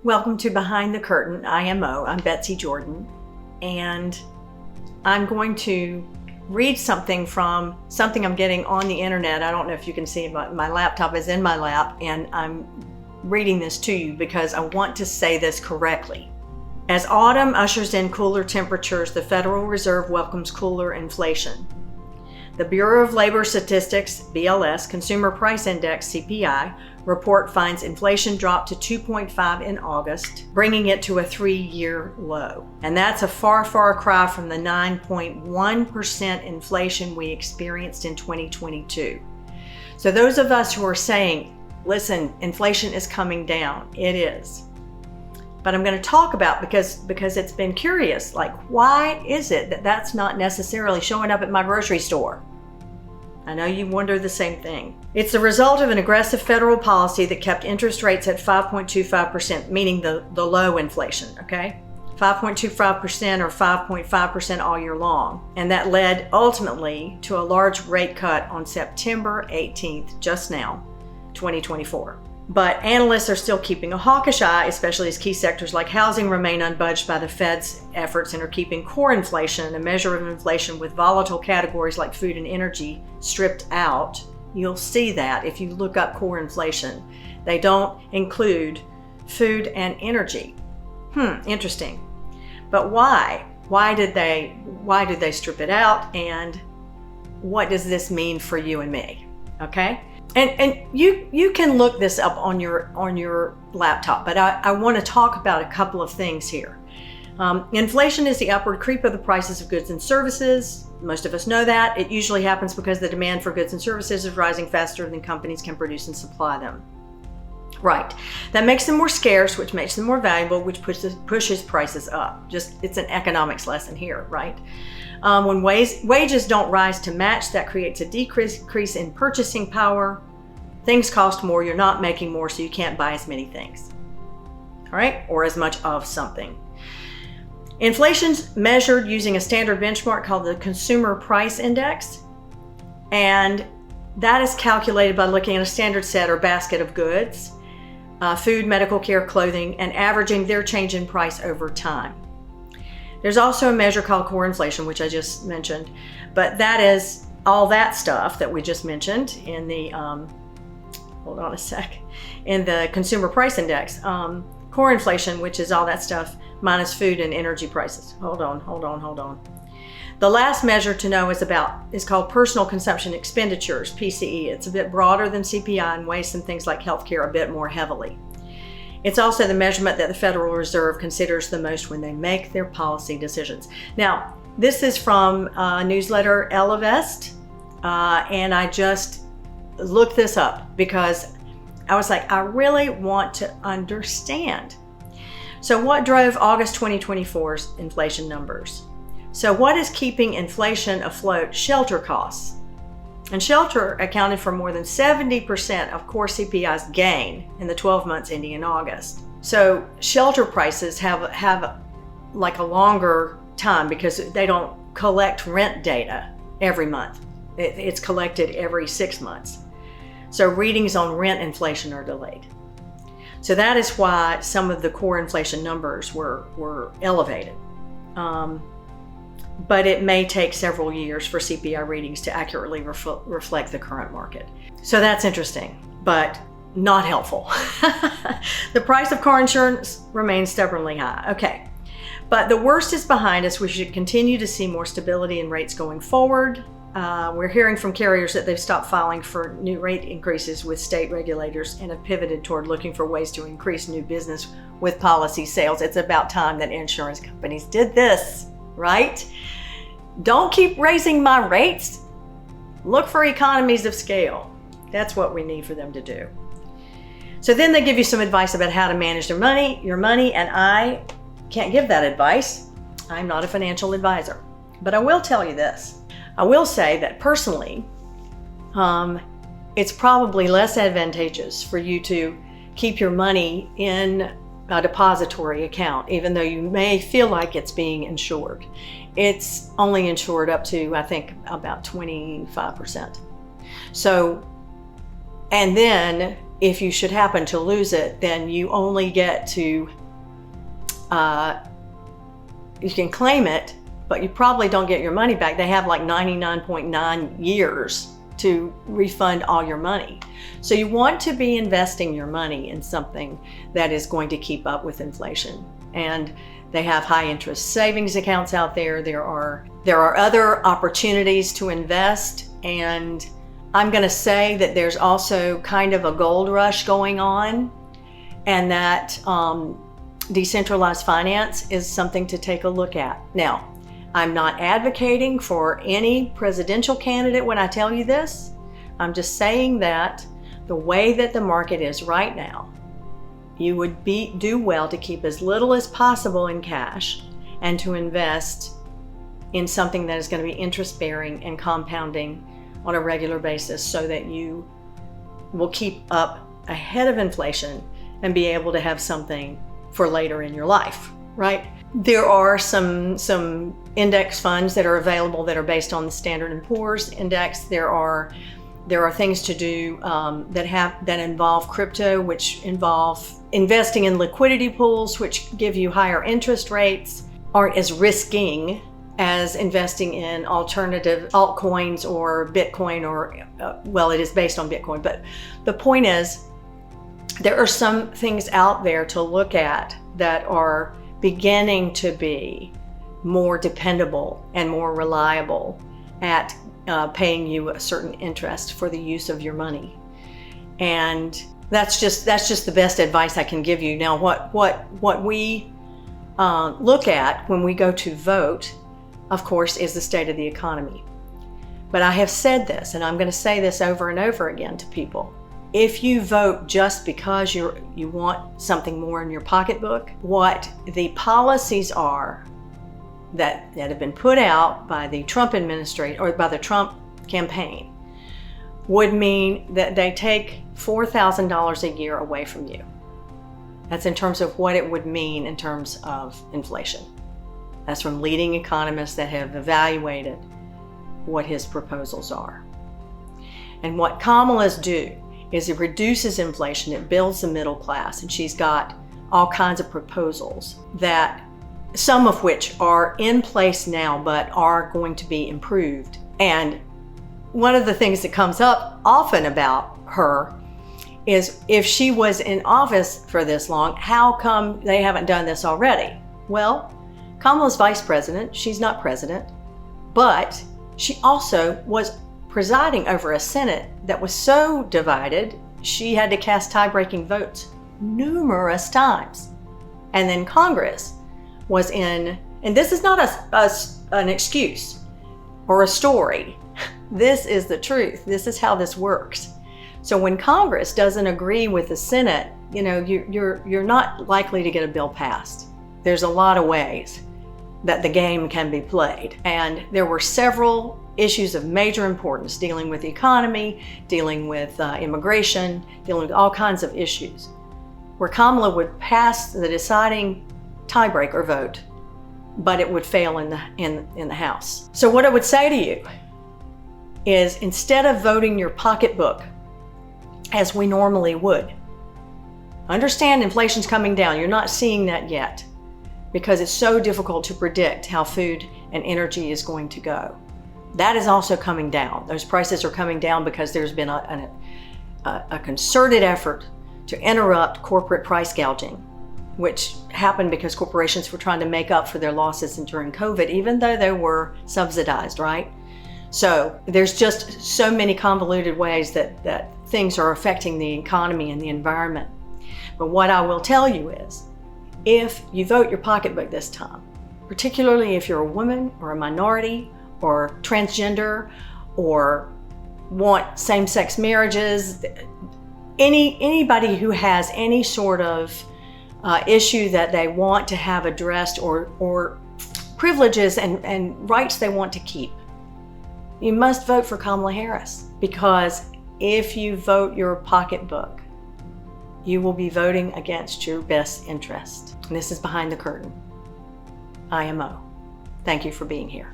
Welcome to Behind the Curtain IMO. I'm Betsy Jordan, and I'm going to read something from something I'm getting on the internet. I don't know if you can see it, but my laptop is in my lap, and I'm reading this to you because I want to say this correctly. As autumn ushers in cooler temperatures, the Federal Reserve welcomes cooler inflation. The Bureau of Labor Statistics, BLS, Consumer Price Index, CPI, report finds inflation dropped to 2.5 in August, bringing it to a 3-year low. And that's a far, far cry from the 9.1% inflation we experienced in 2022. So those of us who are saying, listen, inflation is coming down, it is. But I'm going to talk about, because it's been curious, like, why is it that that's not necessarily showing up at my grocery store? I know you wonder the same thing. It's the result of an aggressive federal policy that kept interest rates at 5.25%, meaning the low inflation, okay? 5.25% or 5.5% all year long. And that led ultimately to a large rate cut on September 18th, just now, 2024. But analysts are still keeping a hawkish eye, especially as key sectors like housing remain unbudged by the Fed's efforts and are keeping core inflation, a measure of inflation with volatile categories like food and energy, stripped out. You'll see that if you look up core inflation. They don't include food and energy. Interesting. But why? Why did they strip it out? And what does this mean for you and me? Okay? And you can look this up on your laptop, but I want to talk about a couple of things here. Inflation is the upward creep of the prices of goods and services. Most of us know that. It usually happens because the demand for goods and services is rising faster than companies can produce and supply them. Right. That makes them more scarce, which makes them more valuable, which pushes prices up. It's an economics lesson here, right? When wages don't rise to match, that creates a decrease in purchasing power. Things cost more, you're not making more, so you can't buy as many things, all right? Or as much of something. Inflation's measured using a standard benchmark called the Consumer Price Index, and that is calculated by looking at a standard set or basket of goods, food, medical care, clothing, and averaging their change in price over time. There's also a measure called core inflation, which I just mentioned, but that is all that stuff that we just mentioned in the, in the Consumer Price Index. Core inflation, which is all that stuff minus food and energy prices. Hold on. The last measure to know is called personal consumption expenditures, PCE. It's a bit broader than CPI and weighs some things like healthcare a bit more heavily. It's also the measurement that the Federal Reserve considers the most when they make their policy decisions. Now, this is from newsletter Elevest, and I just looked this up because I was like, I really want to understand. So what drove August 2024's inflation numbers? So what is keeping inflation afloat? Shelter costs. And shelter accounted for more than 70% of core CPI's gain in the 12 months ending in August. So shelter prices have like a longer time because they don't collect rent data every month. It's collected every 6 months. So readings on rent inflation are delayed. So that is why some of the core inflation numbers were elevated. But it may take several years for CPI readings to accurately reflect the current market. So that's interesting, but not helpful. The price of car insurance remains stubbornly high. Okay, but the worst is behind us. We should continue to see more stability in rates going forward. We're hearing from carriers that they've stopped filing for new rate increases with state regulators and have pivoted toward looking for ways to increase new business with policy sales. It's about time that insurance companies did this, right? Don't keep raising my rates. Look for economies of scale. That's what we need for them to do. So then they give you some advice about how to manage your money, and I can't give that advice. I'm not a financial advisor. But I will tell you this. I will say that personally, it's probably less advantageous for you to keep your money in a depository account, even though you may feel like it's being insured. It's only insured up to, I think, about 25%. So, and then if you should happen to lose it, then you only get to, you can claim it, but you probably don't get your money back. They have like 99.9 years to refund all your money. So you want to be investing your money in something that is going to keep up with inflation. And they have high interest savings accounts out there. There are other opportunities to invest. And I'm going to say that there's also kind of a gold rush going on, and that decentralized finance is something to take a look at. Now, I'm not advocating for any presidential candidate when I tell you this. I'm just saying that the way that the market is right now, you would do well to keep as little as possible in cash and to invest in something that is going to be interest-bearing and compounding on a regular basis, so that you will keep up ahead of inflation and be able to have something for later in your life, right? There are some index funds that are available that are based on the Standard & Poor's index. There are things to do that involve crypto, which involve investing in liquidity pools, which give you higher interest rates, aren't as risking as investing in alternative altcoins or Bitcoin, or well, it is based on Bitcoin. But the point is, there are some things out there to look at that are beginning to be more dependable and more reliable at paying you a certain interest for the use of your money. And that's just the best advice I can give you. Now, what we look at when we go to vote, of course, is the state of the economy. But I have said this, and I'm going to say this over and over again to people. If you vote just because you want something more in your pocketbook, what the policies are that have been put out by the Trump administration or by the Trump campaign would mean that they take $4,000 a year away from you. That's in terms of what it would mean in terms of inflation. That's from leading economists that have evaluated what his proposals are. And what Kamala's do is it reduces inflation, it builds the middle class, and she's got all kinds of proposals, that some of which are in place now but are going to be improved. And one of the things that comes up often about her is, if she was in office for this long, how come they haven't done this already? Well, Kamala's vice president, she's not president, but she also was presiding over a Senate that was so divided, she had to cast tie-breaking votes numerous times. And then Congress was in, and this is not an excuse or a story. This is the truth. This is how this works. So when Congress doesn't agree with the Senate, you're not likely to get a bill passed. There's a lot of ways that the game can be played. And there were several issues of major importance dealing with the economy, dealing with immigration, dealing with all kinds of issues, where Kamala would pass the deciding tiebreaker vote, but it would fail in the House. So what I would say to you is, instead of voting your pocketbook as we normally would, understand inflation's coming down. You're not seeing that yet because it's so difficult to predict how food and energy is going to go. That is also coming down. Those prices are coming down because there's been a concerted effort to interrupt corporate price gouging, which happened because corporations were trying to make up for their losses during COVID, even though they were subsidized, right? So there's just so many convoluted ways that things are affecting the economy and the environment. But what I will tell you is, if you vote your pocketbook this time, particularly if you're a woman or a minority or transgender or want same-sex marriages, anybody who has any sort of issue that they want to have addressed, or privileges and rights they want to keep, you must vote for Kamala Harris. Because if you vote your pocketbook, you will be voting against your best interest. And this is Behind the Curtain IMO. Thank you for being here.